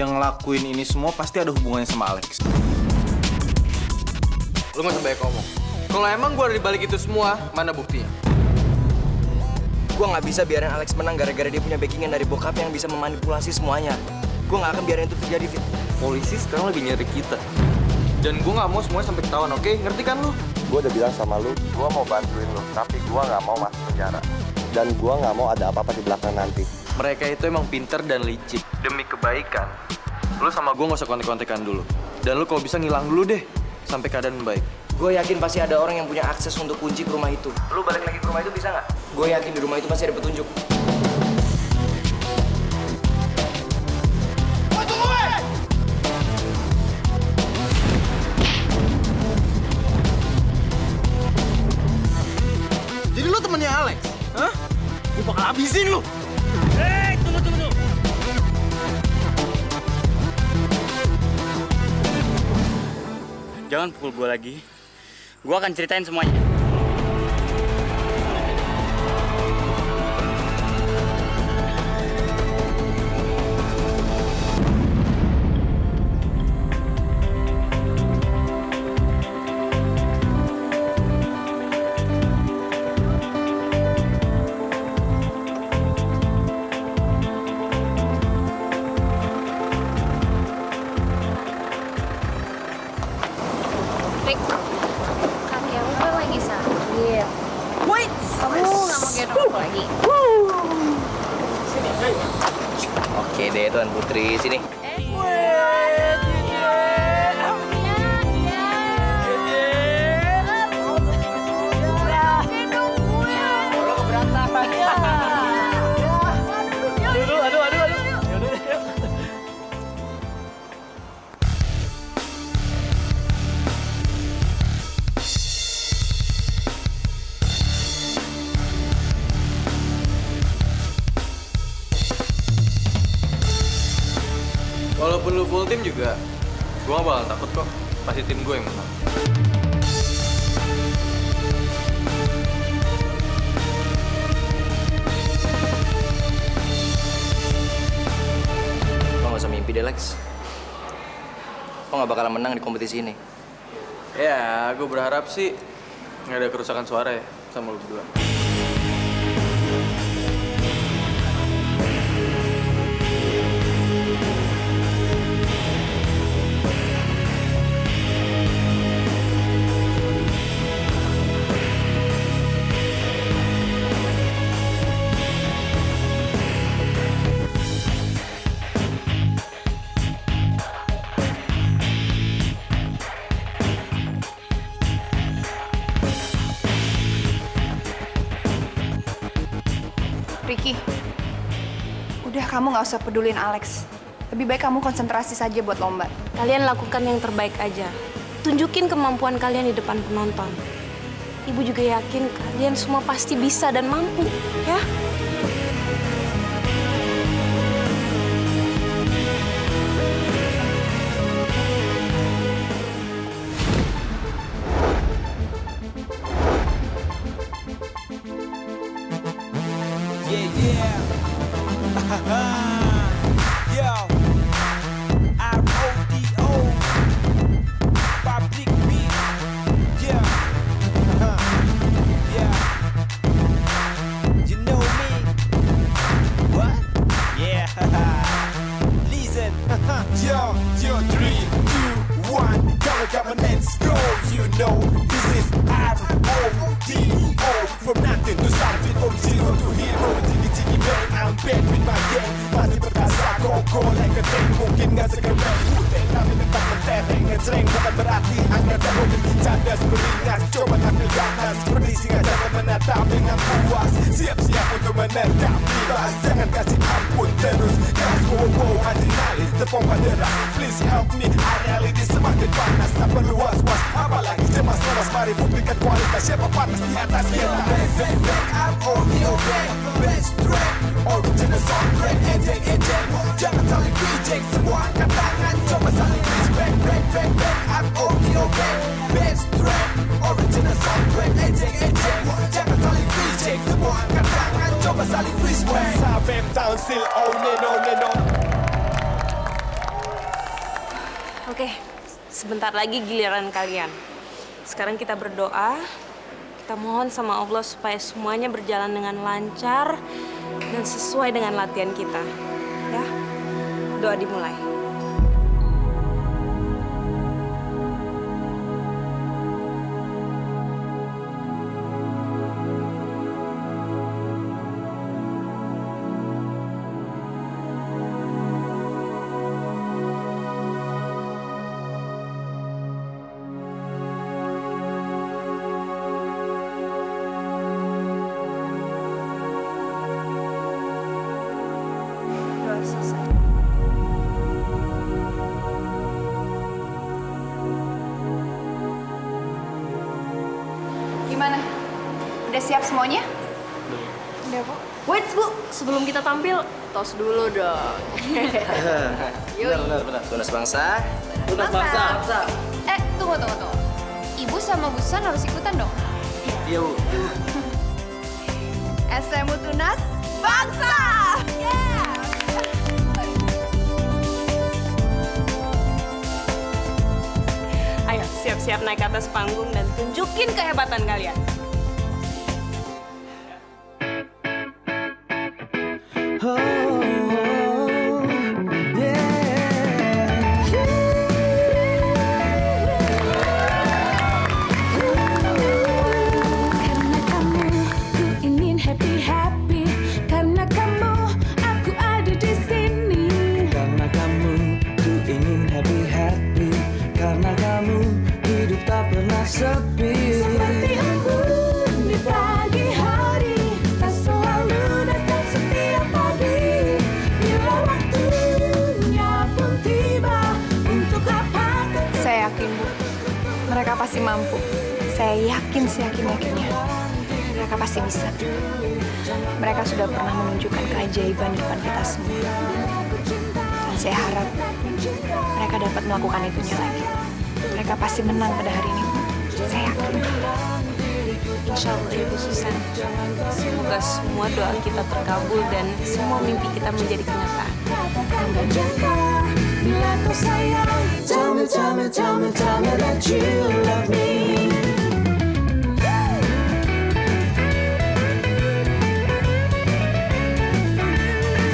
yang ngelakuin ini semua pasti ada hubungannya sama Alex. Lu gak usah banyak ngomong. Kalau emang gue ada di balik itu semua, mana buktinya? Gue nggak bisa biarin Alex menang gara-gara dia punya backingan dari bokap yang bisa memanipulasi semuanya. Gue nggak akan biarin itu terjadi, Fit. Polisi sekarang lagi nyari kita. Dan gue gak mau semuanya sampai ketahuan, oke? Ngerti kan lu? Gue udah bilang sama lu, gue mau bantuin lu, tapi gue nggak mau masuk penjara. Dan gue nggak mau ada apa-apa di belakang nanti. Mereka itu emang pinter dan licik. Demi kebaikan, lu sama gue gak usah kontek-kontekan dulu. Dan lu kalau bisa ngilang dulu deh, sampai keadaan membaik. Gue yakin pasti ada orang yang punya akses untuk kunci ke rumah itu. Lu balik lagi ke rumah itu bisa nggak? Gue yakin di rumah itu pasti ada petunjuk. Jadi lu temennya Alex? Hah? Gue bakal habisin lu! Tunggu. Jangan pukul gue lagi. Gue akan ceritain semuanya. Rick, kakek aku kan lagi sakit. Wait, kamu nggak mau gendong aku lagi? Oke deh, Tuan Putri, sini. Walaupun lu full tim juga, gue gak bakal takut kok. Pasti tim gue yang menang. Lo nggak usah mimpi deh, Lex. Lo nggak bakalan menang di kompetisi ini. Ya, gue berharap sih gak ada kerusakan suara ya sama lu berdua. Ricky, udah kamu nggak usah pedulin Alex. Lebih baik kamu konsentrasi saja buat lomba. Kalian lakukan yang terbaik aja. Tunjukin kemampuan kalian di depan penonton. Ibu juga yakin kalian semua pasti bisa dan mampu, ya? Yo, R.O.D.O. Public beat. Yeah. Yeah. You know me. What? Yeah. Listen. Yo, 3, 2, 1. Come on, let's go. You know this is R.O.D.O. From nothing to something, from zero to hero. Jiggy bang, I'm back with my gang. Masih berasa koko like a tank. Mungkin gak sekedar putih, tapi tetap mentereng. Ngecreng bukan berarti angkat jauh lebih cadas beringas. Coba tampil ganas, seperti singa jangan menatap dengan puas. Siap-siap untuk menerjam bebas. Jangan kasih ampun terus. Gas wow, adrenalin terpompa deras. Please help me, reality semakin panas. Tak perlu was-was, apalagi cemas lemas. Mari buktikan kualitas siapa panas di atas kita. Bang, I'm on your back. Best track, original soundtrack. Ejek, jangan saling reject. Semua angkat tangan, coba saling respect. Bang, I'm on your back. Best track, original soundtrack. Ejek, jangan saling reject. Semua angkat tangan, coba saling respect. Savem town still on and on and on. Oke, sebentar lagi giliran kalian. Sekarang kita berdoa, kita mohon sama Allah supaya semuanya berjalan dengan lancar dan sesuai dengan latihan kita. Ya, doa dimulai. Doa selesai. Gimana? Udah siap semuanya? Udah kok. Wait, Bu. Sebelum kita tampil, tos dulu dong. Benar. Tunas bangsa. Tunggu. Ibu sama Busan harus ikutan dong. Iya, Bu. SMU Tunas Bangsa! Ayo, siap-siap naik ke atas panggung dan tunjukin kehebatan kalian. Karena kamu, ku ingin happy. Karena kamu, aku ada di sini. Karena kamu, ku ingin happy. Karena kamu, hidup tak pernah sepi. Seperti embun di pagi hari, tak selalu datang setiap pagi. Bila waktunya pun tiba, untuk apa Saya yakin, Bu. Mereka pasti mampu. Saya yakin seyakin-yakinnya. Mereka pasti bisa. Mereka sudah pernah menunjukkan keajaiban di depan kita semua. Dan saya harap mereka dapat melakukan itunya lagi. Mereka pasti menang pada hari ini, Bu. Saya yakin. Insya Allah, Ibu Susan. Semoga semua doa kita terkabul dan semua mimpi kita menjadi kenyataan. katakan cinta. Bila kau sayang, tell me that you love me.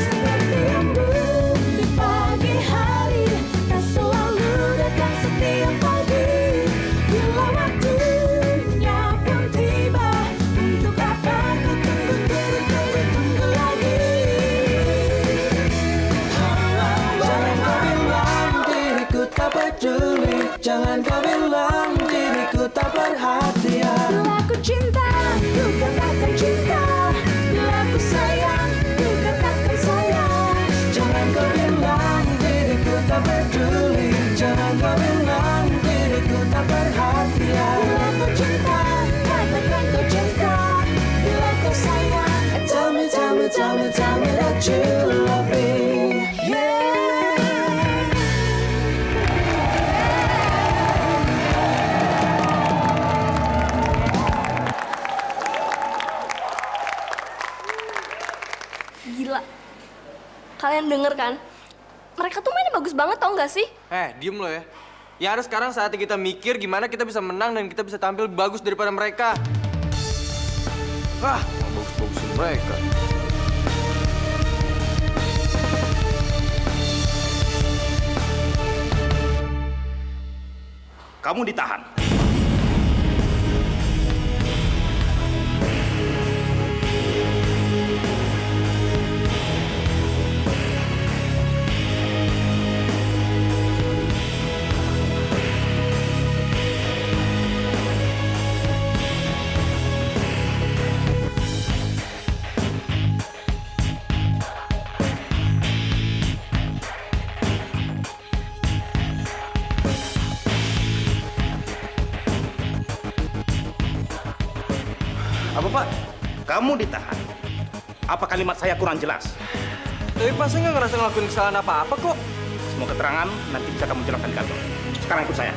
Seperti embun di pagi hari, tak selalu datang setiap pagi. Bila waktunya pun tiba, untuk apa ku tunggu lagi. Jangan kau bilang diriku tak peduli. Jangan kau bilang diriku tak perhatian. Bila ku cinta, ku katakan cinta. Bila ku sayang, ku katakan sayang. Jangan kau bilang diriku tak peduli. Jangan kau bilang diriku tak perhatian. Bila ku cinta, katakan kau cinta. Bila ku sayang, Tell me that you love me. Yeah. Gila. Kalian denger kan? Mereka tuh mainnya bagus banget tau gak sih? Diem lo ya. Yang ada sekarang saatnya kita mikir gimana kita bisa menang dan kita bisa tampil bagus daripada mereka. Bagus-bagusin mereka. Kamu ditahan. Apa, Pak? Kamu ditahan. Apa kalimat saya kurang jelas? Tapi Pak, saya nggak ngerasa ngelakuin kesalahan apa-apa kok. Semua keterangan nanti bisa kamu jelaskan di kantor. Sekarang ikut saya.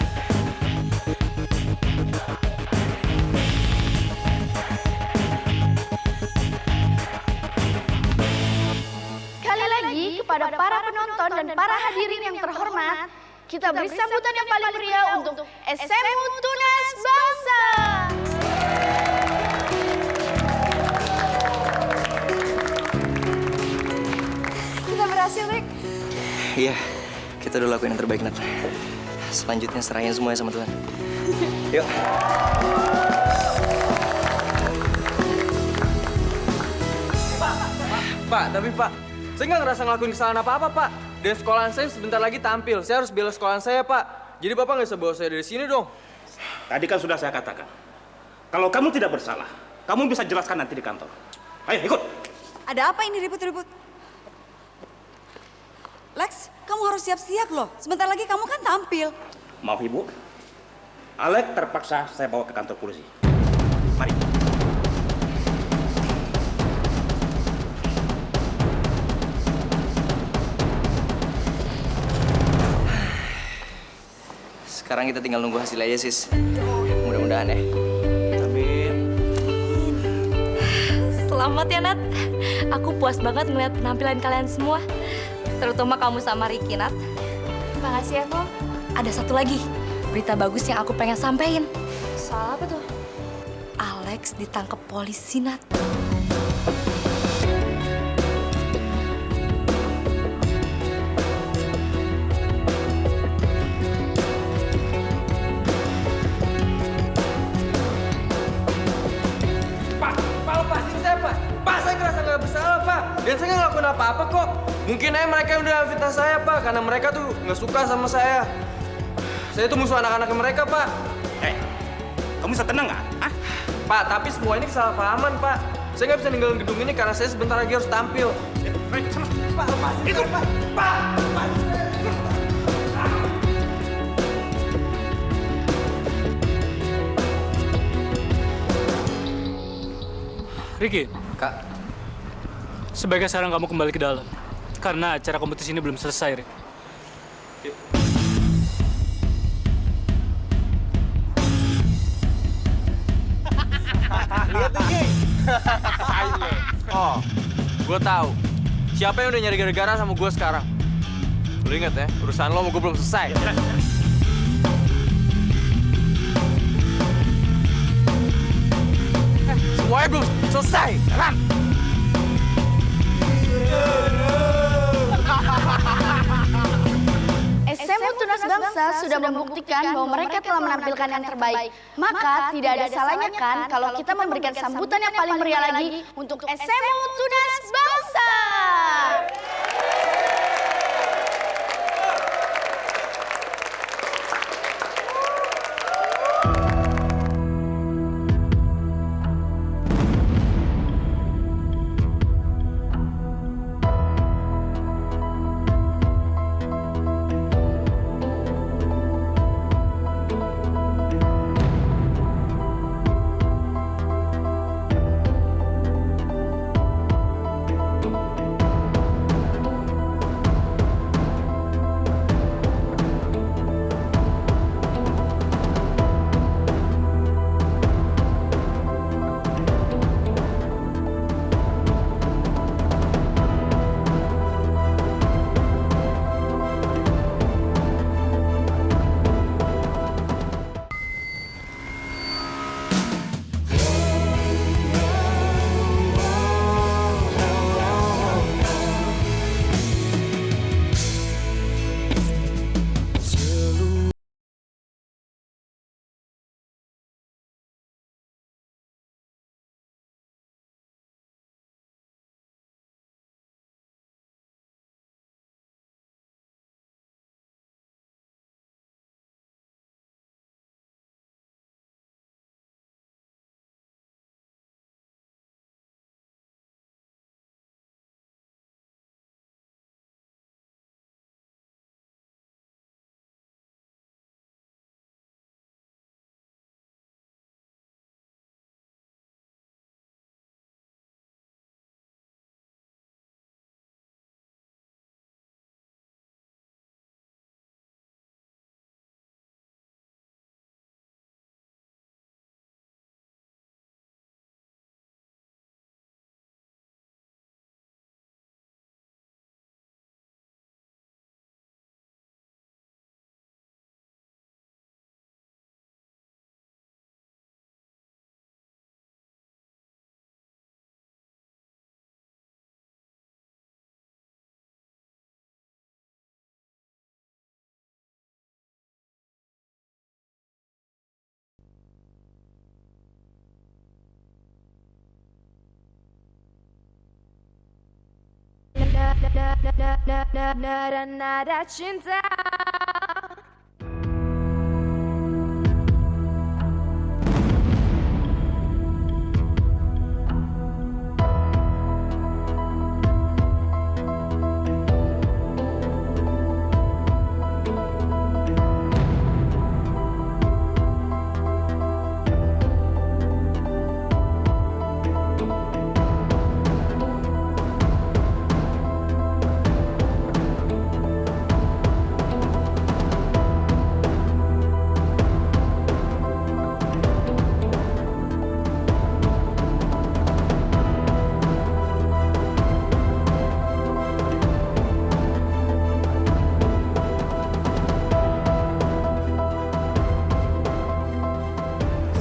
sekali lagi kepada para penonton dan para hadirin yang terhormat, Kita beri sambutan yang paling meriah untuk SMU Tunas Bangsa. Kita berhasil, Rick. Iya, kita udah lakuin yang terbaik, Nat. Selanjutnya serahin semuanya sama Tuhan. Yuk. Pak, tapi Pak, saya nggak ngerasa ngelakuin kesalahan apa-apa, Pak. Dan sekolahan saya sebentar lagi tampil. Saya harus bela sekolahan saya, Pak. Jadi Bapak nggak bisa bawa saya dari sini dong. Tadi kan sudah saya katakan, kalau kamu tidak bersalah, kamu bisa jelaskan nanti di kantor. Ayo ikut. Ada apa ini ribut-ribut? Lex, kamu harus siap-siap loh. Sebentar lagi kamu kan tampil. Maaf Ibu, Alex terpaksa saya bawa ke kantor polisi. Mari. Sekarang kita tinggal nunggu hasil aja, Sis. Mudah-mudahan ya. Amin. Selamat ya, Nat. Aku puas banget ngeliat penampilan kalian semua. Terutama kamu sama Ricky, Nat. Makasih ya, Ko. Ada satu lagi, berita bagus yang aku pengen sampein. Soal apa tuh? Alex ditangkap polisi, Nat. Pak, lepasin saya, Pak. Pak, saya ngerasa nggak bersalah, Pak. Dan saya nggak ngelakuin apa-apa kok. Mungkin aja mereka yang udah fitnah saya, Pak. Karena mereka tuh nggak suka sama saya. Saya tuh musuh anak-anaknya mereka, Pak. Kamu bisa tenang nggak? Pak, tapi semua ini kesalahpahaman, Pak. Saya nggak bisa ninggalin gedung ini karena saya sebentar lagi harus tampil. Pak, lepasin. Itu, Pak. Pak, lepasin. Ricky, Kak, sebaiknya sekarang kamu kembali ke dalam. Karena acara kompetisi ini belum selesai, Rick. Lihat tuh, Ki. Oh, gue tahu. Siapa yang udah nyari gara-gara sama gue sekarang? Lu inget ya, urusan lo sama gue belum selesai. Semuanya belum selesai, kan? SMU Tunas Bangsa sudah membuktikan bahwa mereka telah menampilkan yang terbaik. Maka tidak ada salahnya kan kalau kita memberikan sambutan yang paling meriah lagi untuk SMU Tunas Bangsa. Nada cinta.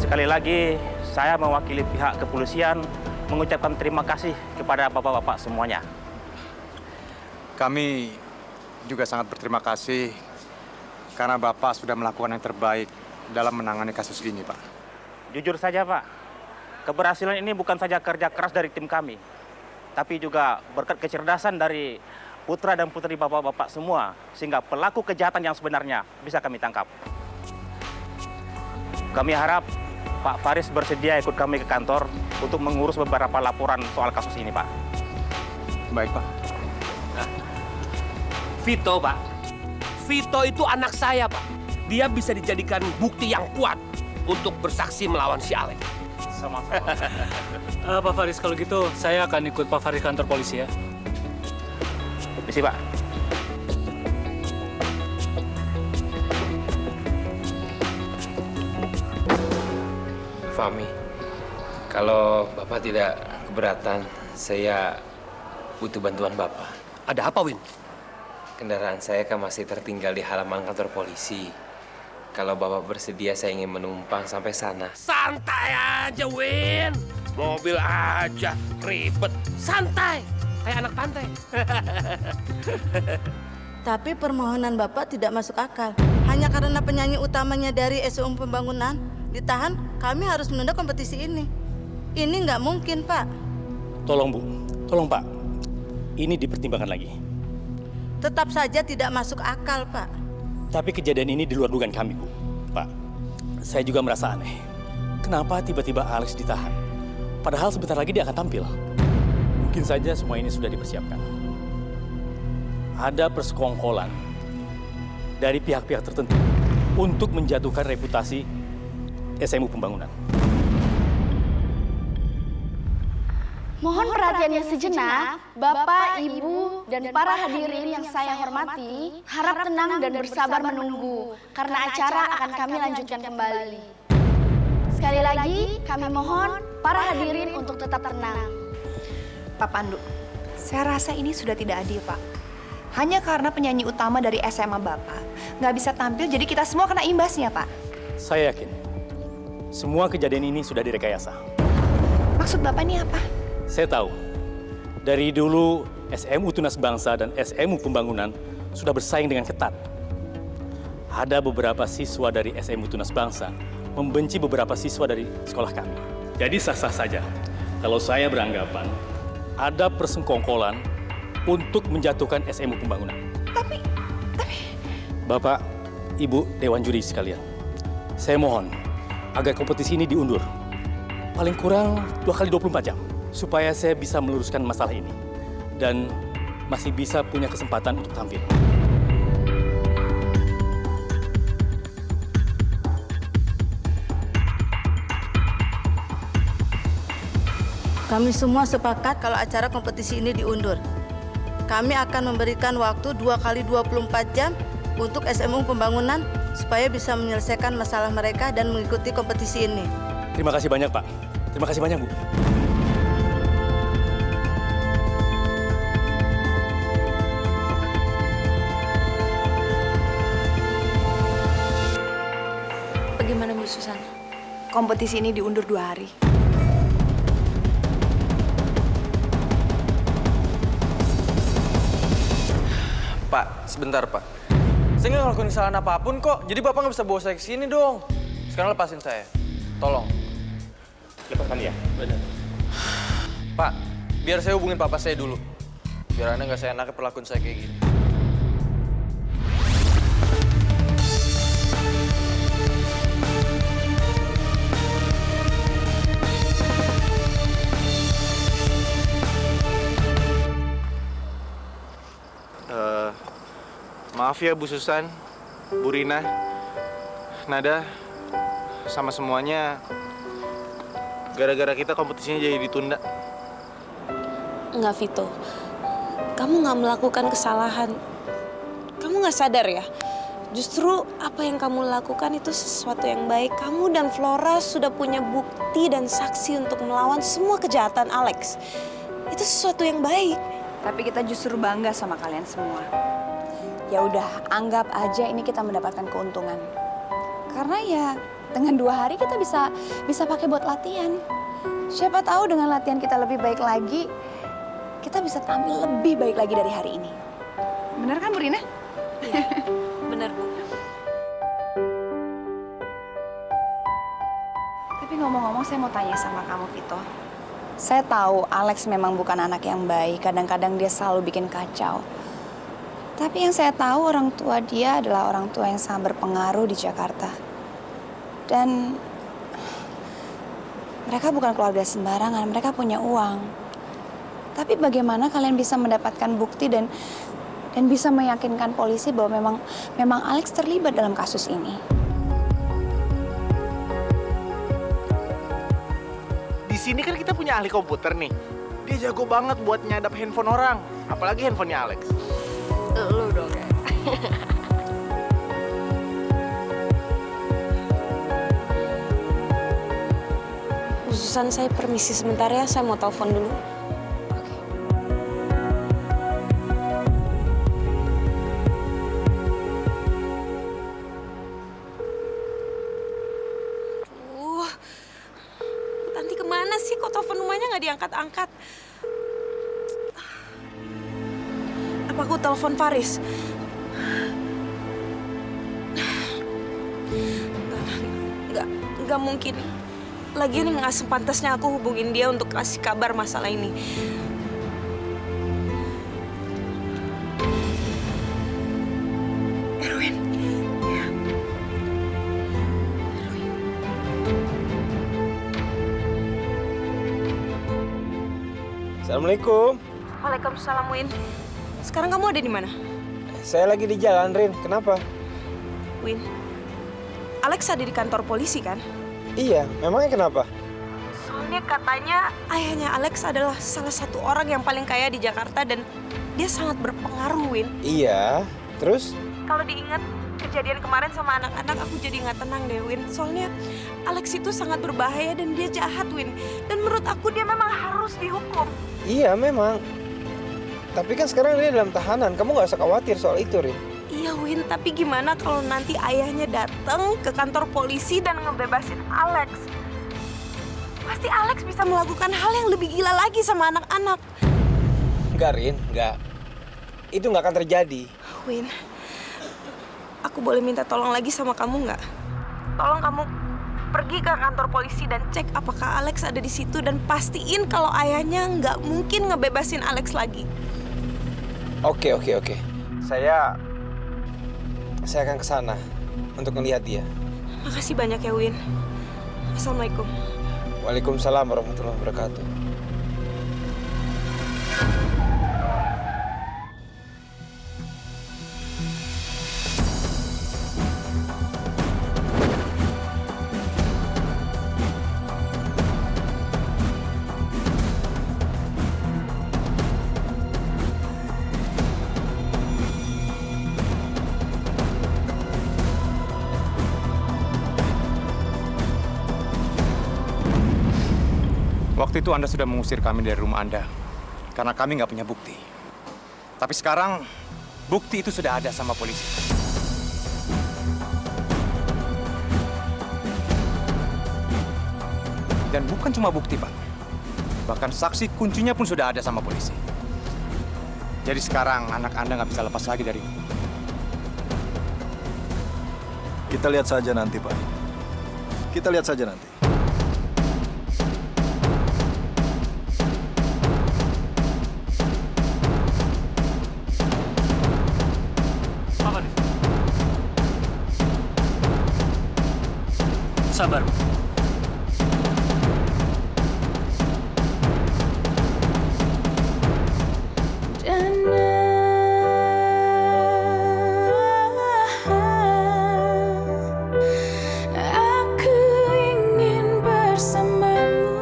Sekali lagi, saya mewakili pihak kepolisian mengucapkan terima kasih kepada bapak-bapak semuanya. Kami juga sangat berterima kasih karena Bapak sudah melakukan yang terbaik dalam menangani kasus ini, Pak. Jujur saja, Pak, keberhasilan ini bukan saja kerja keras dari tim kami, tapi juga berkat kecerdasan dari putra dan putri bapak-bapak semua, sehingga pelaku kejahatan yang sebenarnya bisa kami tangkap. Kami harap Pak Faris bersedia ikut kami ke kantor untuk mengurus beberapa laporan soal kasus ini, Pak. Baik, Pak. Vito, Pak. Vito itu anak saya, Pak. Dia bisa dijadikan bukti yang kuat untuk bersaksi melawan si Alex. Sama-sama. Pak Faris, kalau gitu saya akan ikut Pak Faris kantor polisi ya. Misi, Pak. Fahmi, kalau Bapak tidak keberatan, saya butuh bantuan Bapak. Ada apa, Win? Kendaraan saya kan masih tertinggal di halaman kantor polisi. Kalau Bapak bersedia, saya ingin menumpang sampai sana. Santai aja, Win. Mobil aja, ribet. Santai, kayak anak pantai. Tapi permohonan Bapak tidak masuk akal. Hanya karena penyanyi utamanya dari SUM Pembangunan ditahan, kami harus menunda kompetisi ini. Ini nggak mungkin, Pak. Tolong, Bu. Tolong, Pak. Ini dipertimbangkan lagi. Tetap saja tidak masuk akal, Pak. Tapi kejadian ini di luar dugaan kami, Bu. Pak, saya juga merasa aneh. Kenapa tiba-tiba Alex ditahan? Padahal sebentar lagi dia akan tampil. Mungkin saja semua ini sudah dipersiapkan. Ada persekongkolan dari pihak-pihak tertentu untuk menjatuhkan reputasi SMU Pembangunan. Mohon perhatiannya sejenak, Bapak, Ibu, dan para hadirin yang saya hormati, harap tenang dan bersabar menunggu, karena acara akan kami lanjutkan kembali. Sekali lagi, kami mohon para hadirin untuk tetap tenang. Pak Pandu, saya rasa ini sudah tidak adil, Pak. Hanya karena penyanyi utama dari SMA Bapak nggak bisa tampil, jadi kita semua kena imbasnya, Pak. Saya yakin semua kejadian ini sudah direkayasa. Maksud Bapak ini apa? Saya tahu, dari dulu SMU Tunas Bangsa dan SMU Pembangunan sudah bersaing dengan ketat. Ada beberapa siswa dari SMU Tunas Bangsa membenci beberapa siswa dari sekolah kami. Jadi sah-sah saja kalau saya beranggapan ada persengkongkolan untuk menjatuhkan SMU Pembangunan. Tapi... Bapak, Ibu, Dewan Juri sekalian, saya mohon agar kompetisi ini diundur. Paling kurang 2 kali 24 jam. Supaya saya bisa meluruskan masalah ini. Dan masih bisa punya kesempatan untuk tampil. Kami semua sepakat kalau acara kompetisi ini diundur. Kami akan memberikan waktu 2 kali 24 jam untuk SMU Pembangunan supaya bisa menyelesaikan masalah mereka dan mengikuti kompetisi ini. Terima kasih banyak, Pak. Terima kasih banyak, Bu. Bagaimana, Bu Susan? Kompetisi ini diundur 2 hari. Pak, sebentar, Pak. Saya nggak ngelakuin kesalahan apapun kok. Jadi Bapak nggak bisa bawa saya ke sini dong. Sekarang lepasin saya. Tolong. Lepaskan dia. Pak, biar saya hubungin papa saya dulu. biar Anda nggak seenaknya perlakuan saya kayak gini. Maaf ya Bu Susan, Bu Rina, Nada, sama semuanya. Gara-gara kita kompetisinya jadi ditunda. Enggak, Vito. Kamu nggak melakukan kesalahan. Kamu nggak sadar ya? Justru apa yang kamu lakukan itu sesuatu yang baik. Kamu dan Flora sudah punya bukti dan saksi untuk melawan semua kejahatan Alex. Itu sesuatu yang baik. Tapi kita justru bangga sama kalian semua. Ya udah, anggap aja ini kita mendapatkan keuntungan. Karena ya dengan 2 hari kita bisa pakai buat latihan. Siapa tahu dengan latihan kita lebih baik lagi, kita bisa tampil lebih baik lagi dari hari ini. Bener kan, Bu Rina? Iya, bener, Bu. Tapi ngomong-ngomong, saya mau tanya sama kamu, Vito. Saya tahu Alex memang bukan anak yang baik. Kadang-kadang dia selalu bikin kacau. Tapi yang saya tahu orang tua dia adalah orang tua yang sangat berpengaruh di Jakarta. Dan mereka bukan keluarga sembarangan, mereka punya uang. Tapi bagaimana kalian bisa mendapatkan bukti dan bisa meyakinkan polisi bahwa memang Alex terlibat dalam kasus ini? Di sini kan kita punya ahli komputer nih. Dia jago banget buat nyadap handphone orang, apalagi handphonenya Alex. Lu dong ya. Susan, saya permisi sebentar ya, saya mau telepon dulu. Tanti kemana sih? Kok telepon rumahnya nggak diangkat-angkat? Apa aku telepon Faris? Nggak mungkin. Lagian nggak sepantasnya aku hubungin dia untuk kasih kabar masalah ini. Erwin. Assalamualaikum. Waalaikumsalam, Win. Sekarang kamu ada di mana? Saya lagi di jalan, Rin. Kenapa? Win, Alex ada di kantor polisi kan? Iya, memangnya kenapa? Soalnya katanya ayahnya Alex adalah salah satu orang yang paling kaya di Jakarta dan dia sangat berpengaruh, Win. Iya, terus? Kalau diingat kejadian kemarin sama anak-anak, aku jadi nggak tenang deh, Win. Soalnya Alex itu sangat berbahaya dan dia jahat, Win. Dan menurut aku dia memang harus dihukum. Iya, memang. Tapi kan sekarang dia dalam tahanan. Kamu nggak usah khawatir soal itu, Rin. Iya, Win. Tapi gimana kalau nanti ayahnya datang ke kantor polisi dan ngebebasin Alex? Pasti Alex bisa melakukan hal yang lebih gila lagi sama anak-anak. Enggak, Rin. Enggak. Itu nggak akan terjadi. Win, aku boleh minta tolong lagi sama kamu nggak? Tolong kamu pergi ke kantor polisi dan cek apakah Alex ada di situ dan pastiin kalau ayahnya nggak mungkin ngebebasin Alex lagi. Oke. Saya akan ke sana untuk melihat dia. Makasih banyak ya, Win. Assalamualaikum. Waalaikumsalam warahmatullahi wabarakatuh. Waktu itu Anda sudah mengusir kami dari rumah Anda karena kami nggak punya bukti. Tapi sekarang bukti itu sudah ada sama polisi. Dan bukan cuma bukti, Pak. Bahkan saksi kuncinya pun sudah ada sama polisi. Jadi sekarang anak Anda nggak bisa lepas lagi dari hukum. Kita lihat saja nanti, Pak. Kita lihat saja nanti. sabar. Aku ingin bersamamu.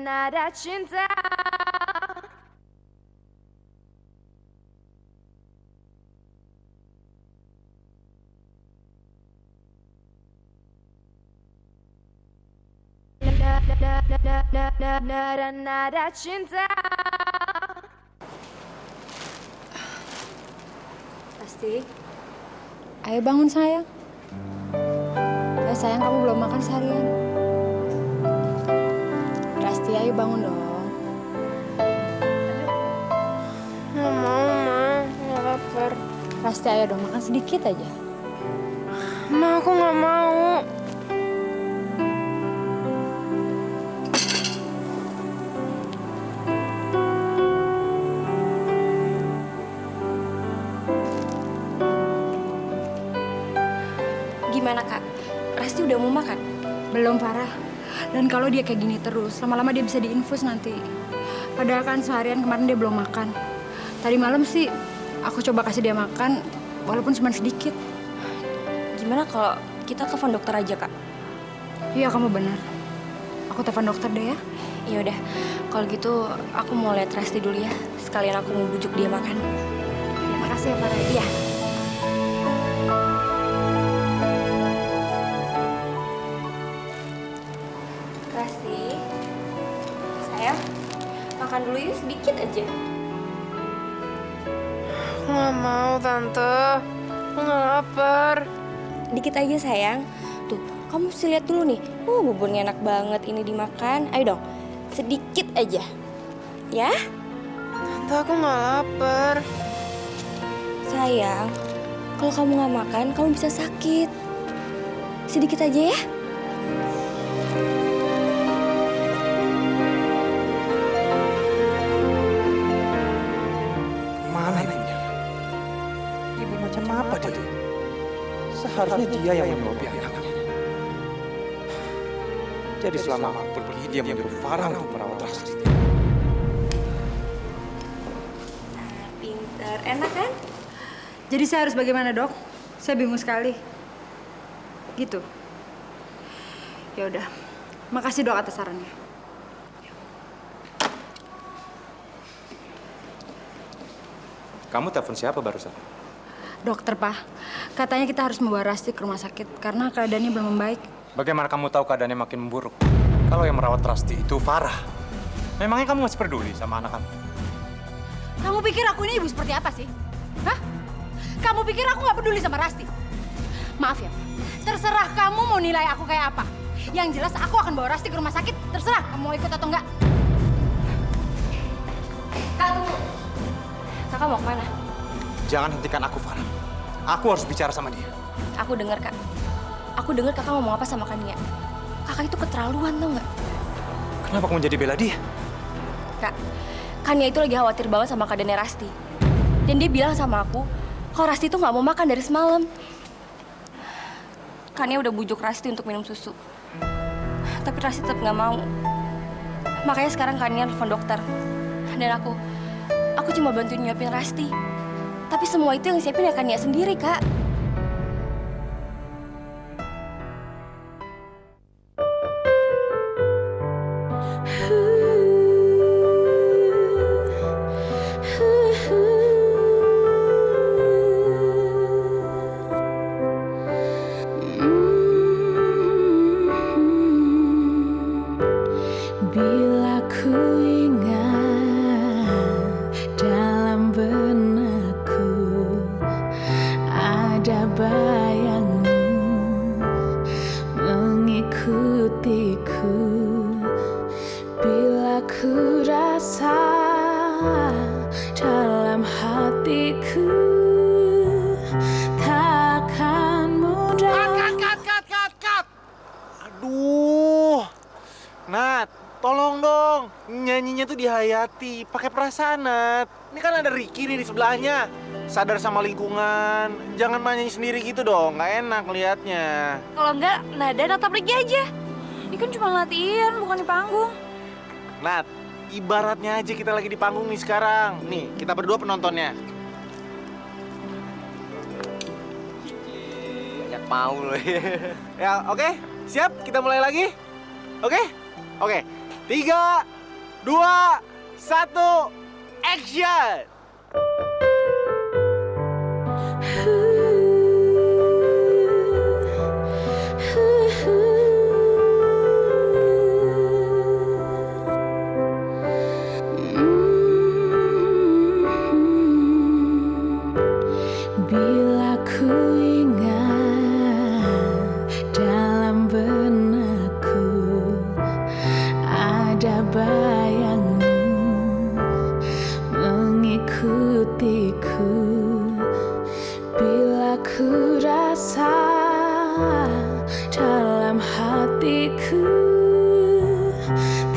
Nada cinta. Nada cinta. Pasti. Ayo bangun sayang. Sayang kamu belum makan seharian. Rasti, ayo bangun dong. Nggak mau, Ma. Nggak lapar. Rasti, ayo dong makan sedikit aja. Ma, aku nggak mau. Gimana Kak? Rasti udah mau makan? Belum, Farah. Dan kalau dia kayak gini terus, lama-lama dia bisa diinfus nanti. Padahal kan seharian kemarin dia belum makan. Tadi malam sih aku coba kasih dia makan, walaupun cuma sedikit. Gimana kalau kita telepon dokter aja, Kak? Iya, kamu benar. Aku telepon dokter deh ya. Ya udah, kalau gitu aku mau lihat Rasti dulu ya. Sekalian aku mau bujuk dia makan. Ya, makasih ya, Farah. Iya. Rasti, sayang, makan dulu yuk sedikit aja. Nggak mau, Tante. Aku nggak lapar. Dikit aja sayang. Tuh, kamu mesti lihat dulu nih. Buburnya enak banget ini dimakan. Ayo dong, sedikit aja. Ya? Tante, aku nggak lapar. Sayang, kalau kamu nggak makan, kamu bisa sakit. Sedikit aja ya. Mana ibunya? Ibu macam apa dia? Seharusnya dia yang melobi anaknya. Jadi selama aku pergi, dia menyuruh Farah untuk merawat Rasti. Pinter, enak kan? Jadi saya harus bagaimana, Dok? Saya bingung sekali. Gitu. Ya udah. Makasih, Dok, atas sarannya. Kamu telepon siapa barusan? Dokter, Pak. Katanya kita harus membawa Rasti ke rumah sakit karena keadaannya belum membaik. Bagaimana kamu tahu keadaannya makin memburuk? Kalau yang merawat Rasti itu Farah. Memangnya kamu masih peduli sama anak kamu? Kamu pikir aku ini ibu seperti apa sih? Hah? Kamu pikir aku nggak peduli sama Rasti? Maaf ya, terserah kamu mau nilai aku kayak apa. Yang jelas aku akan bawa Rasti ke rumah sakit. Terserah kamu mau ikut atau enggak. Kak, tunggu. Kakak mau kemana? Jangan hentikan aku, Farah. Aku harus bicara sama dia. Aku dengar, Kak. Aku dengar kakak ngomong apa sama Kania. Kakak itu keterlaluan, tau nggak? Kenapa kamu jadi bela dia? Kak, Kania itu lagi khawatir banget sama keadaannya Rasti. Dan dia bilang sama aku, kalau Rasti itu nggak mau makan dari semalam. Kania udah bujuk Rasti untuk minum susu. Tapi Rasti tetap nggak mau. Makanya sekarang Kania telepon dokter. Dan aku cuma bantuin nyiapin Rasti. Tapi semua itu yang siapin ya Kania sendiri, Kak. Bila ku ingat dalam benakku ada bayangmu mengikutiku. Bila ku rasa dalam hatiku takkan mudah. Cut! Aduh, Nat, tolong dong. Nyanyinya tuh dihayati, pakai perasaan, Nat. Ini kan ada Ricky nih di sebelahnya. sadar sama lingkungan. Jangan manyanyi sendiri gitu dong, nggak enak liatnya. Kalau enggak, Nada tetap pergi aja. Ini kan cuma latihan, bukan di panggung. Nat, ibaratnya aja kita lagi di panggung nih sekarang. Nih, kita berdua penontonnya. Banyak mau loh. Ya, oke. Siap? Kita mulai lagi? Oke? Oke. 3, 2, 1, action! Bila ku ingat dalam benakku ada bayangmu mengikutiku, bila ku rasa dalam hatiku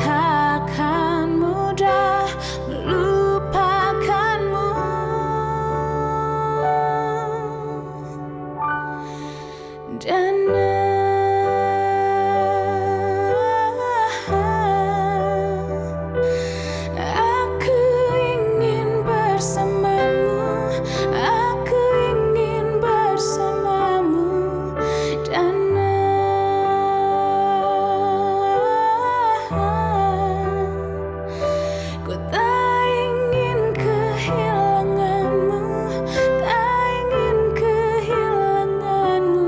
takkan mudah melupakanmu. Dan aku ingin bersamamu, aku ingin bersamamu. Dan ku tak ingin kehilanganmu, tak ingin kehilanganmu.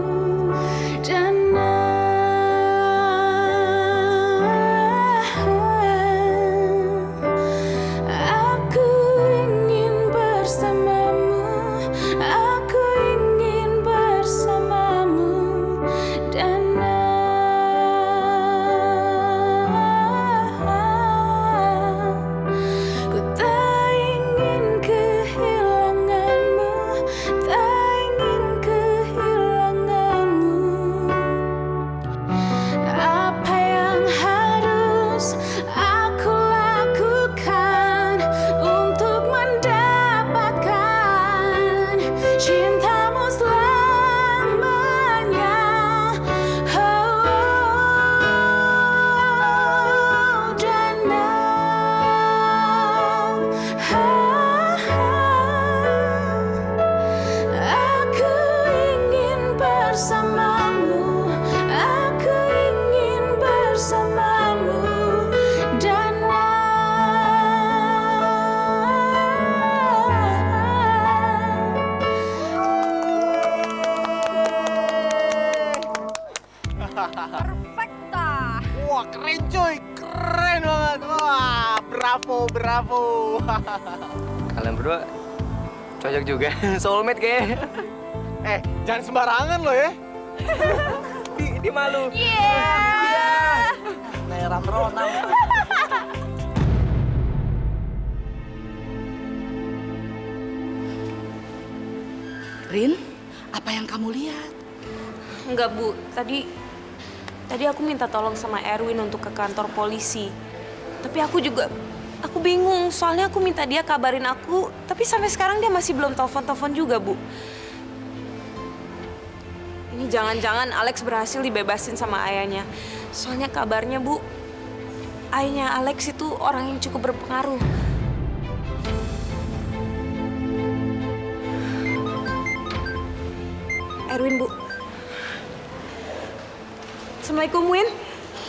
Dan aku ingin bersamamu, aku ingin bersamamu. Dan ku tak ingin kehilanganmu, tak ingin kehilanganmu. Apa yang harus aku lakukan untuk mendapatkan cintamu selamanya? Dan aku ingin bersamamu, aku ingin bersamamu. Dan Perfecta. Wah, keren cuy. Keren banget. Wah, bravo, bravo. Kalian berdua cocok juga. Soulmate kayaknya. Jangan sembarangan lo ya. Di malu. Merah meronang. Rin, apa yang kamu lihat? Enggak, Bu. Tadi aku minta tolong sama Erwin untuk ke kantor polisi. Tapi aku bingung. Soalnya aku minta dia kabarin aku, tapi sampai sekarang dia masih belum telepon-telepon juga, Bu. Ini jangan-jangan Alex berhasil dibebasin sama ayahnya. Soalnya kabarnya, Bu, ayahnya Alex itu orang yang cukup berpengaruh. Erwin, Bu. Assalamualaikum, Win.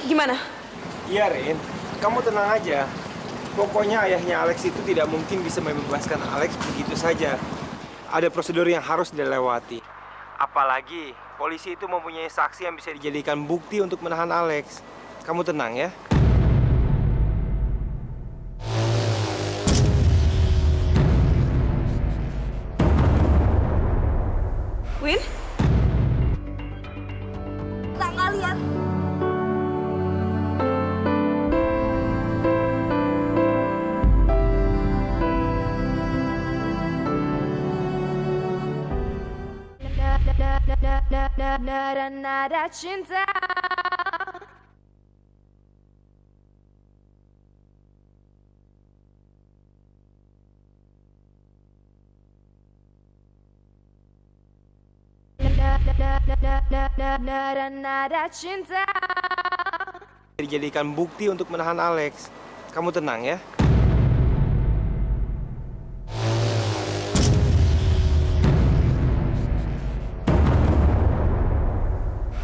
Gimana? Iya, Rin. Kamu tenang aja. Pokoknya ayahnya Alex itu tidak mungkin bisa membebaskan Alex begitu saja. Ada prosedur yang harus dilewati. Apalagi, polisi itu mempunyai saksi yang bisa dijadikan bukti untuk menahan Alex. Kamu tenang ya. Win? Tak nggak lihat. Nada cinta. Nada cinta. Dijadikan bukti untuk menahan Alex. Kamu tenang ya.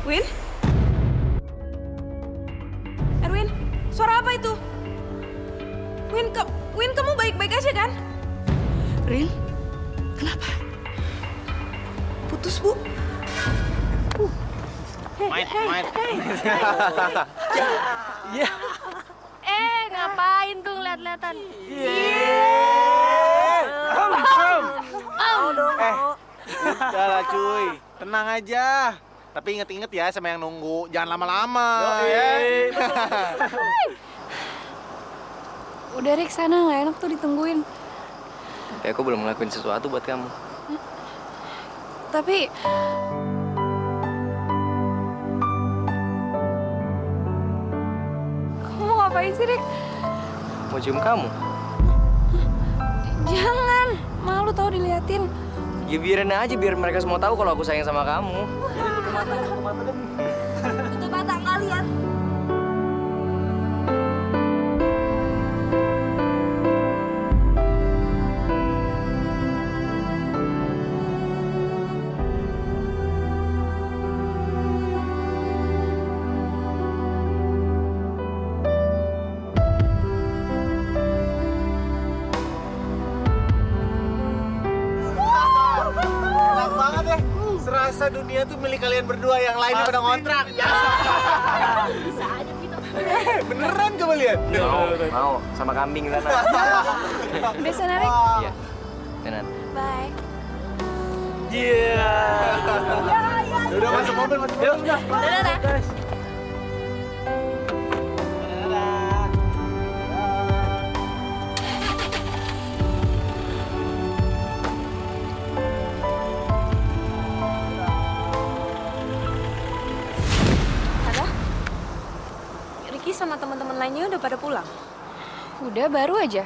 Win? Erwin, suara apa itu? Win, kamu baik-baik aja kan? Rin, kenapa? Putus, Bu. Main. Ya. Ngapain tuh lihat-lihatan? Udah lah cuy, tenang aja. Tapi inget-inget ya sama yang nunggu, jangan lama-lama. Ya. Udah Rick, sana nggak enak tuh ditungguin. Tapi aku belum ngelakuin sesuatu buat kamu. Tapi kamu mau ngapain sih, Rick? Mau cium kamu? Jangan, malu tau diliatin. Ya biarin aja, biar mereka semua tahu kalau aku sayang sama kamu. Tutup mata nggak lihat. Enak banget ya. Serasa dunia tuh milik kalian berdua, yang lainnya pada ngontrak. Bisa aja gitu. Beneran coba lihat. Mau sama kambing sana. Udah sana, Rick. Iya. Tenan. Bye. Udah masuk mobil, Yuk. Dadah. Ricky sama teman-teman lainnya udah pada pulang? Udah, baru aja.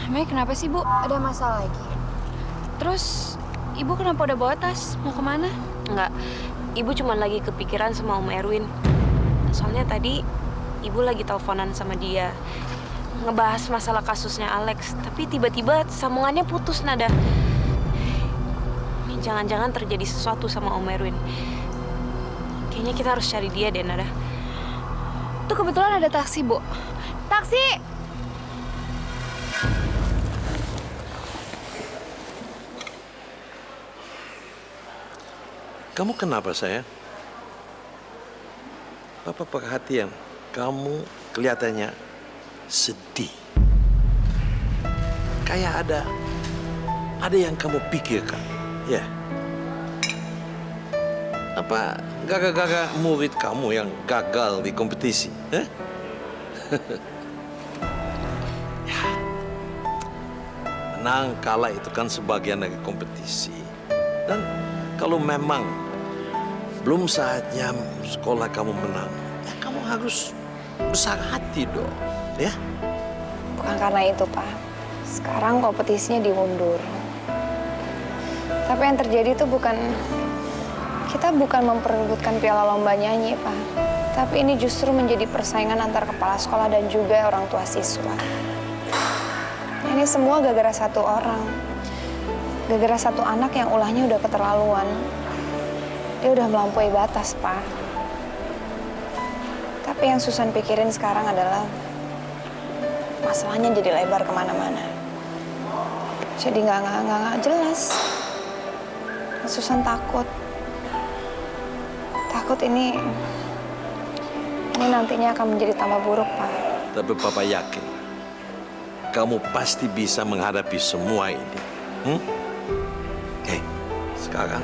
Emangnya kenapa sih, Bu? Ada masalah lagi? Terus, Ibu kenapa udah bawa tas? Mau kemana? Enggak, Ibu cuma lagi kepikiran sama Om Erwin. Soalnya tadi Ibu lagi teleponan sama dia. Ngebahas masalah kasusnya Alex. Tapi tiba-tiba sambungannya putus, Nada. Jangan-jangan terjadi sesuatu sama Om Erwin. Kayaknya kita harus cari dia deh, Nada. Tuh kebetulan ada taksi, Bu. Taksi! Kamu kenapa, sayang? Papa perhatian. Kamu kelihatannya sedih. Kayak ada yang kamu pikirkan, ya? Apa gara-gara murid kamu yang gagal di kompetisi? Ya, menang kalah itu kan sebagian dari kompetisi. Dan kalau memang belum saatnya sekolah kamu menang, ya kamu harus besar hati dong, ya? Bukan karena itu, Pak. Sekarang kompetisinya diundur. Tapi yang terjadi itu kita bukan memperebutkan piala lomba nyanyi, Pak. Tapi ini justru menjadi persaingan antar kepala sekolah dan juga orang tua siswa. Ini semua gara-gara satu orang. Gara-gara satu anak yang ulahnya udah keterlaluan. Dia udah melampaui batas, Pak. Tapi yang Susan pikirin sekarang adalah masalahnya jadi lebar kemana-mana. Jadi nggak jelas. Susan takut ini nantinya akan menjadi tambah buruk, Pak. Tapi Papa yakin kamu pasti bisa menghadapi semua ini. Sekarang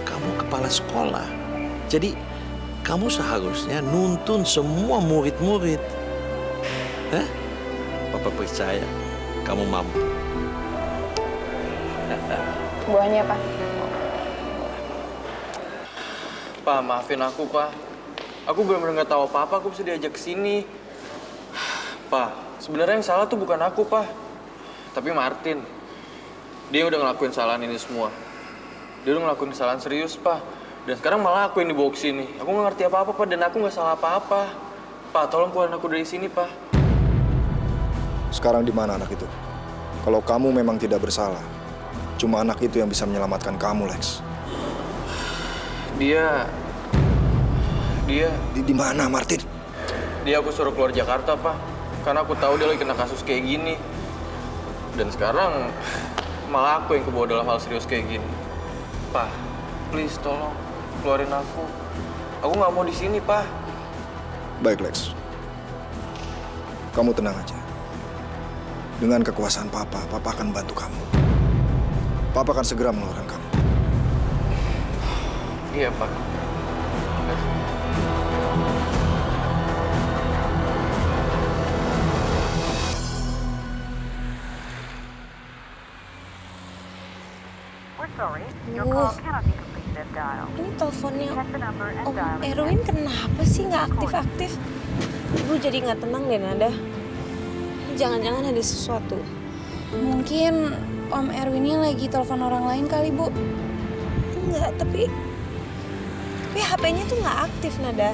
kamu kepala sekolah. Jadi kamu seharusnya nuntun semua murid-murid. Papa percaya kamu mampu. Buahnya, Pak. Pak, maafin aku, Pak. Aku benar-benar nggak tahu apa-apa, aku bisa diajak ke sini. Pak, sebenarnya yang salah tuh bukan aku, Pak. Tapi Martin. Dia udah ngelakuin kesalahan ini semua. Dia udah ngelakuin kesalahan serius, Pak. Dan sekarang malah aku yang dibawa ke sini. Aku nggak ngerti apa-apa, Pak, dan aku nggak salah apa-apa. Pak, tolong keluarin aku dari sini, Pak. Sekarang di mana anak itu? Kalau kamu memang tidak bersalah, cuma anak itu yang bisa menyelamatkan kamu, Lex. Dia di mana, Martin? Dia aku suruh keluar Jakarta, Pak. Karena aku tahu dia lagi kena kasus kayak gini. Dan sekarang malah aku yang kebawa dalam hal serius kayak gini. Pak, please tolong keluarin aku. Aku nggak mau di sini, Pak. Baik, Lex. Kamu tenang aja. Dengan kekuasaan Papa akan bantu kamu. Papa akan segera mengeluarkan kamu. Iya, Pak. Ini teleponnya Om Erwin kenapa sih nggak aktif-aktif? Ibu jadi nggak tenang deh, Nada. Jangan-jangan ada sesuatu. Mungkin Om Erwinnya lagi telepon orang lain kali, Bu. Enggak, tapi HP-nya tuh nggak aktif, Nada.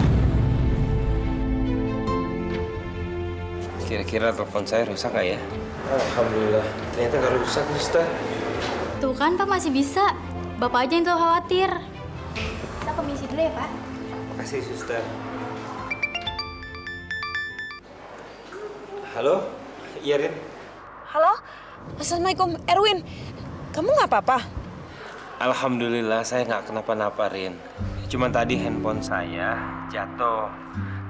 Kira-kira telepon saya rusak nggak ya? Alhamdulillah, ternyata nggak rusak, Suster. Tuh kan Pak masih bisa. Bapak aja yang terlalu khawatir. Kita permisi dulu ya Pak. Makasih, Suster. Halo? Iya, Rin? Halo? Assalamualaikum, Erwin. Kamu nggak apa-apa? Alhamdulillah, saya nggak kenapa-napa, Rin. Cuman tadi handphone saya jatuh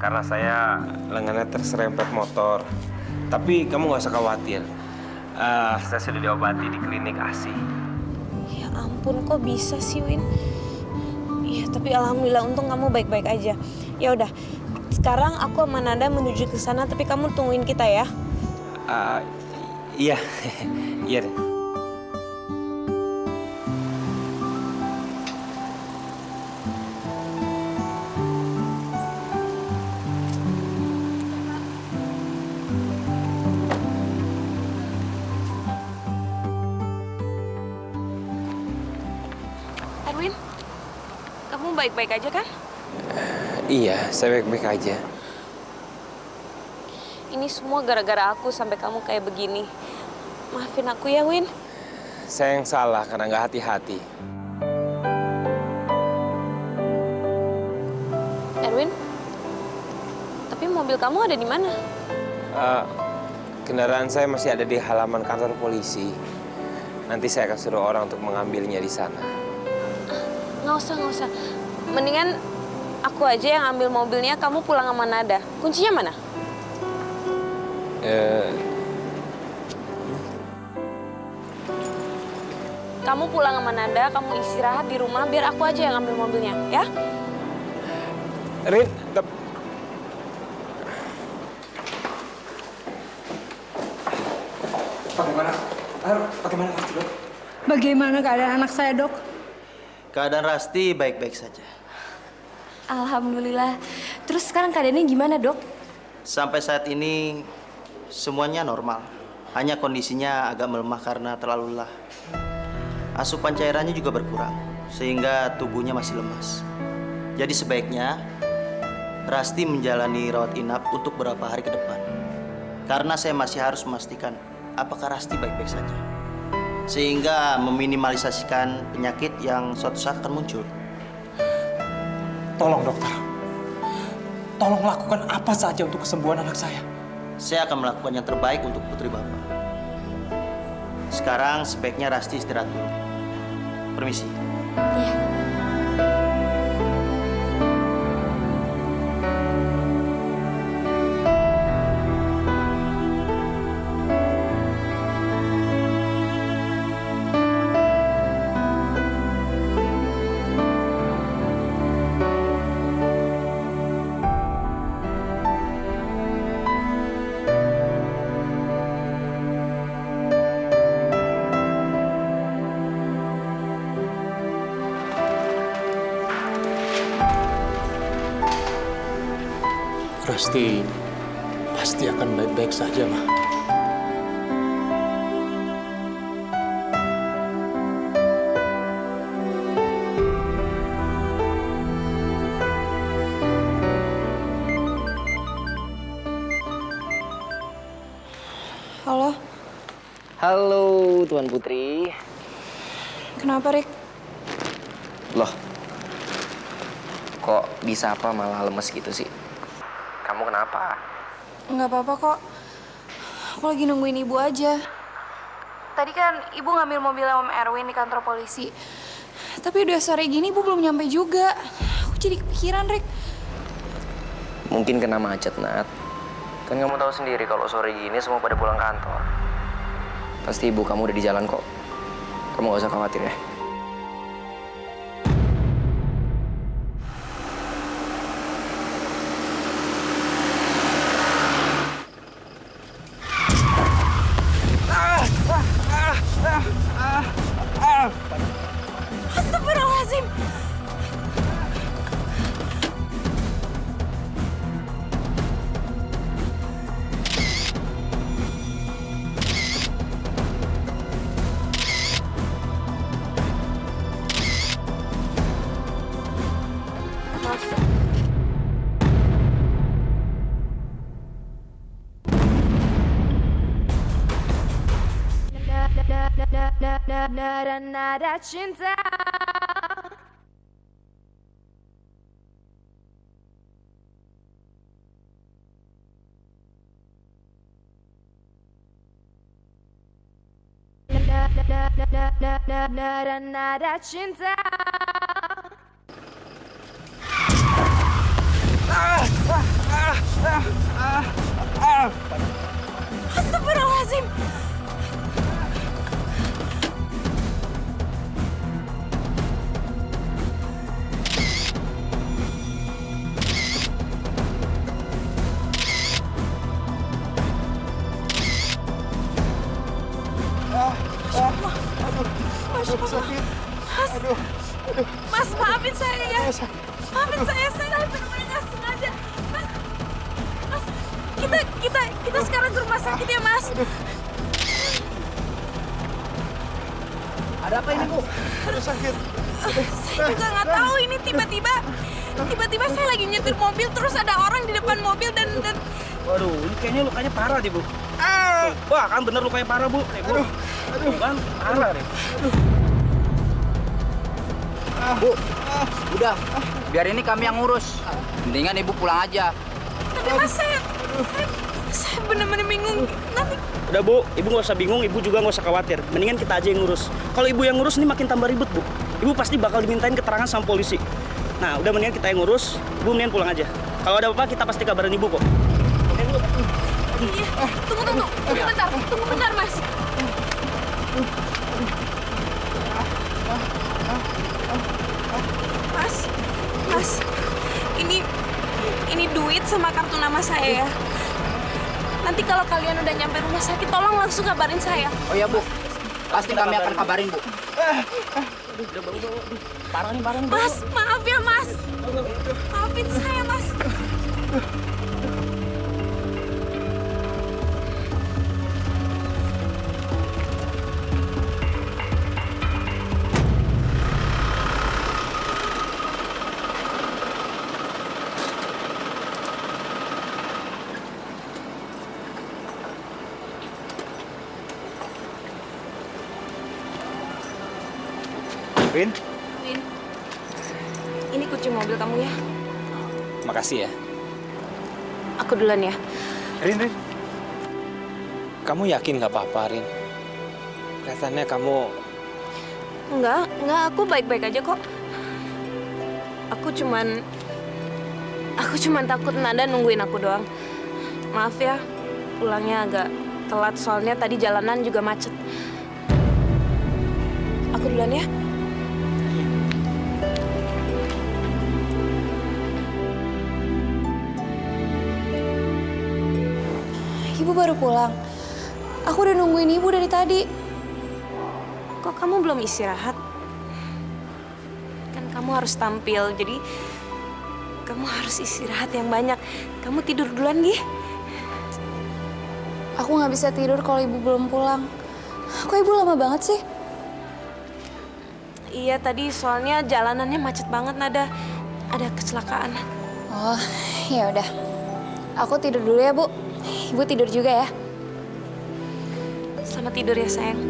karena saya lengannya terserempet motor. Tapi kamu nggak usah khawatir. Saya sudah diobati di klinik ASI. Ya ampun, kok bisa sih, Win? Iya, tapi alhamdulillah untung kamu baik-baik aja. Ya udah, sekarang aku sama Nada menuju ke sana, tapi kamu tungguin kita ya. Iya, iya. Erwin, kamu baik-baik aja kan? Iya, saya baik-baik aja. Ini semua gara-gara aku sampai kamu kayak begini. Maafin aku ya, Win. Saya yang salah karena nggak hati-hati. Erwin, tapi mobil kamu ada di mana? Kendaraan saya masih ada di halaman kantor polisi. Nanti saya akan suruh orang untuk mengambilnya di sana. Nggak usah. Mendingan aku aja yang ambil mobilnya, kamu pulang sama Nada. Kuncinya mana? Kamu pulang sama Nada, kamu istirahat di rumah, biar aku aja yang ambil mobilnya, ya? Rin, Bagaimana Rasti, Dok? Bagaimana keadaan anak saya, Dok? Keadaan Rasti baik-baik saja. Alhamdulillah. Terus sekarang keadaannya gimana, Dok? Sampai saat ini semuanya normal. Hanya kondisinya agak melemah karena terlalu lelah. Asupan cairannya juga berkurang, sehingga tubuhnya masih lemas. Jadi sebaiknya Rasti menjalani rawat inap untuk beberapa hari ke depan. Karena saya masih harus memastikan apakah Rasti baik-baik saja. Sehingga meminimalisasikan penyakit yang suatu saat akan muncul. Tolong dokter, tolong lakukan apa saja untuk kesembuhan anak saya. Saya akan melakukan yang terbaik untuk putri Bapak. Sekarang sebaiknya Rasti istirahat dulu. Permisi. Iya. Rasti pasti akan baik-baik saja, Ma. Halo, Halo, Tuan Putri. kenapa Rick? Loh, kok bisa apa malah lemes gitu sih? Kamu kenapa? Nggak apa-apa kok. Aku lagi nungguin ibu aja. Tadi kan ibu ngambil mobil Om Erwin di kantor polisi. Tapi udah sore gini ibu belum nyampe juga. Aku jadi kepikiran, Rick. Mungkin kena macet, Nat. Kan kamu tahu sendiri kalau sore gini semua pada pulang kantor. Pasti ibu kamu udah di jalan kok. Kamu gak usah khawatir ya. Astagfirullahaladzim. Nada cinta. Nada cinta. Astagfirullahaladzim. Mas, maafin saya ya. Maafin saya benar-benar nggak sengaja. Mas, kita sekarang ke rumah sakit ya, Mas. Ada apa ini, Bu? Aduh, sakit. Saya juga nggak tahu ini tiba-tiba saya lagi nyetir mobil terus ada orang di depan mobil dan Waduh, ini kayaknya lukanya parah deh, Bu. Wah, kan bener lukanya parah, Bu. Nih, Bu. Aduh, kan parah deh. Bu, udah, biar ini kami yang ngurus. Mendingan ibu pulang aja. tapi Mas saya benar-benar bingung. Nanti Udah, Bu. Ibu nggak usah bingung, Ibu juga nggak usah khawatir. Mendingan kita aja yang ngurus. Kalau Ibu yang ngurus, ini makin tambah ribet, Bu. Ibu pasti bakal dimintain keterangan sama polisi. Nah, udah mendingan kita yang ngurus. Ibu mendingan pulang aja. Kalau ada apa-apa, kita pasti kabarin Ibu kok. iya, tunggu bentar Mas. Mas, ini duit sama kartu nama saya ya. Nanti kalau kalian udah nyampe rumah sakit, tolong langsung kabarin saya. Oh iya, Bu. Pasti kami akan kabarin, Bu. Parah nih. Mas, maaf ya Mas. Maafin saya Mas. Rin, Win, ini kunci mobil kamu ya. makasih ya. Aku duluan ya. Rin. Kamu yakin gak apa-apa, Rin? Kelihatannya kamu... Enggak, aku baik-baik aja kok. Aku cuman takut Nada nungguin aku doang. Maaf ya, pulangnya agak telat soalnya tadi jalanan juga macet. Aku duluan ya. Ibu baru pulang. Aku udah nungguin ibu dari tadi. Kok kamu belum istirahat? Kan kamu harus tampil, jadi kamu harus istirahat yang banyak. Kamu tidur duluan, Gi. Aku nggak bisa tidur kalau ibu belum pulang. Kok ibu lama banget sih? Iya, tadi soalnya jalanannya macet banget, Nada. Ada kecelakaan. Oh, ya udah. Aku tidur dulu ya, Bu. Ibu tidur juga ya. Selamat tidur ya, sayang.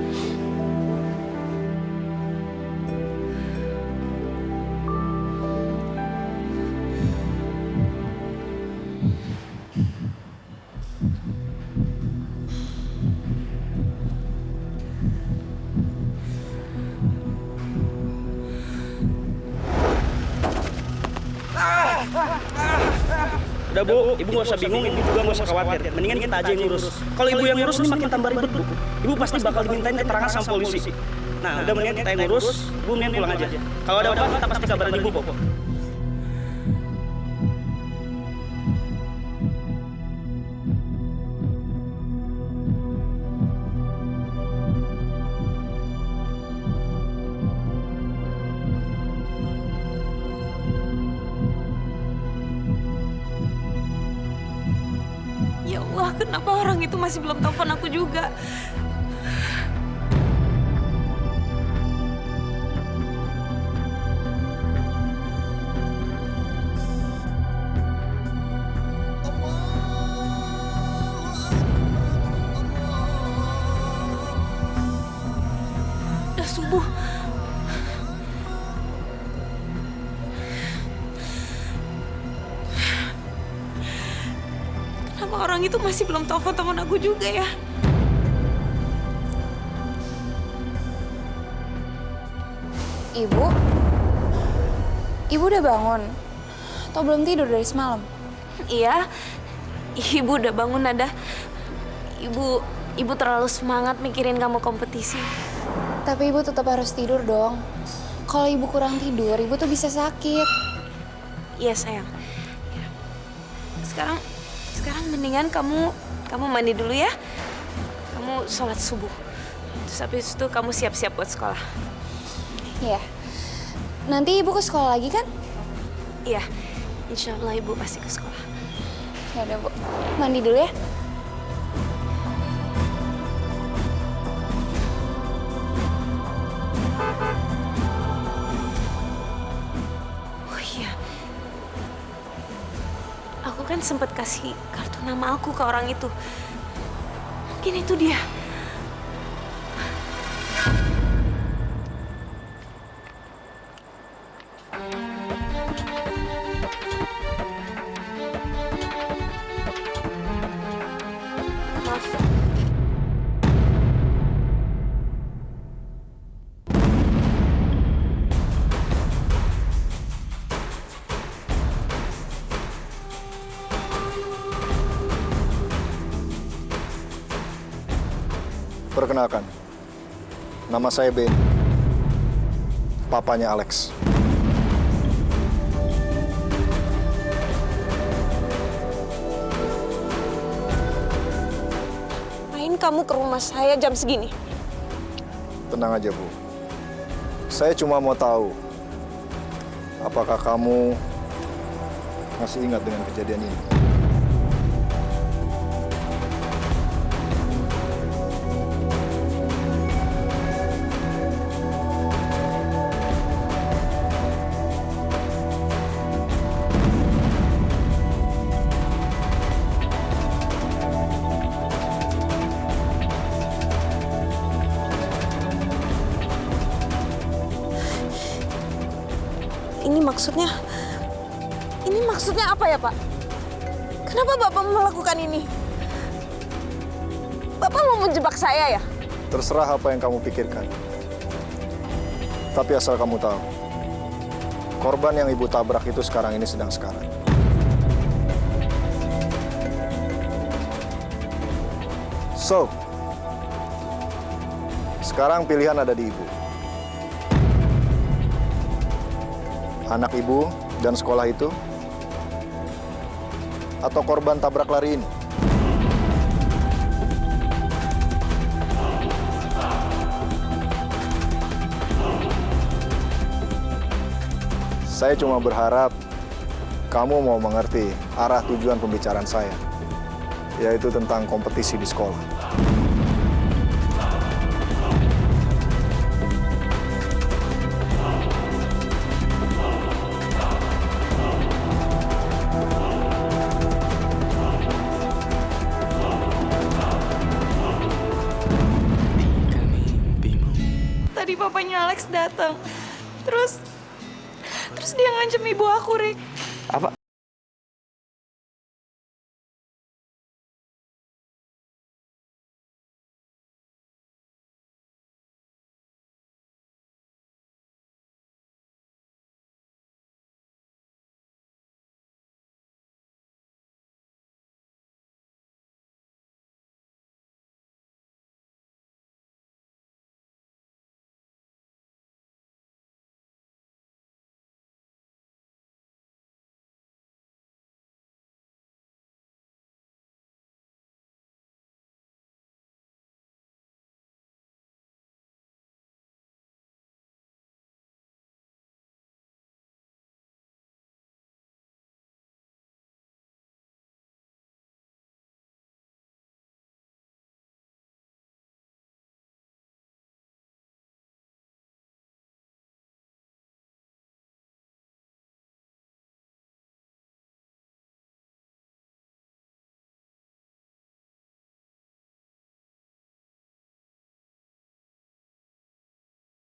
Udah Bu, Ibu nggak usah bingung, Ibu juga nggak usah khawatir. Mendingan kita aja yang ngurus. Kalau Ibu yang ngurus ini makin tambah ribet Bu. Ibu pasti bakal dimintain keterangan sama polisi. Nah, udah mendingan kita yang ngurus, Ibu mendingan pulang aja. Kalau ada apa-apa kita pasti kabarin Ibu kok. Ya Allah, kenapa orang itu masih belum telepon aku juga? Udah subuh. Kenapa orang itu masih belum telepon aku juga ya? Ibu? Ibu udah bangun? Atau belum tidur dari semalam? Iya, Ibu udah bangun, Nada. Ibu terlalu semangat mikirin kamu kompetisi. Tapi Ibu tetap harus tidur dong. Kalau Ibu kurang tidur, Ibu tuh bisa sakit. Iya, sayang. Sekarang mendingan kamu mandi dulu ya. Kamu sholat subuh. Terus habis itu kamu siap-siap buat sekolah. Iya. Nanti Ibu ke sekolah lagi kan? Iya. Insya Allah Ibu pasti ke sekolah. Ya udah Bu, mandi dulu ya. Oh iya. Aku kan sempat kasih kartu nama aku ke orang itu. Mungkin itu dia. Maaf. Perkenalkan, nama saya Ben, papanya Alex. Ngapain kamu ke rumah saya jam segini? Tenang aja, Bu. Saya cuma mau tahu, apakah kamu masih ingat dengan kejadian ini? Ini maksudnya apa ya, Pak? Kenapa Bapak melakukan ini? Bapak mau menjebak saya ya? Terserah apa yang kamu pikirkan. Tapi asal kamu tahu, korban yang Ibu tabrak itu sekarang ini sedang sekarat. So, sekarang pilihan ada di Ibu. Anak Ibu dan sekolah itu, atau korban tabrak lari ini? Saya cuma berharap kamu mau mengerti arah tujuan pembicaraan saya, yaitu tentang kompetisi di sekolah. tadi papanya Alex datang. Terus dia ngancem ibu aku, Rick.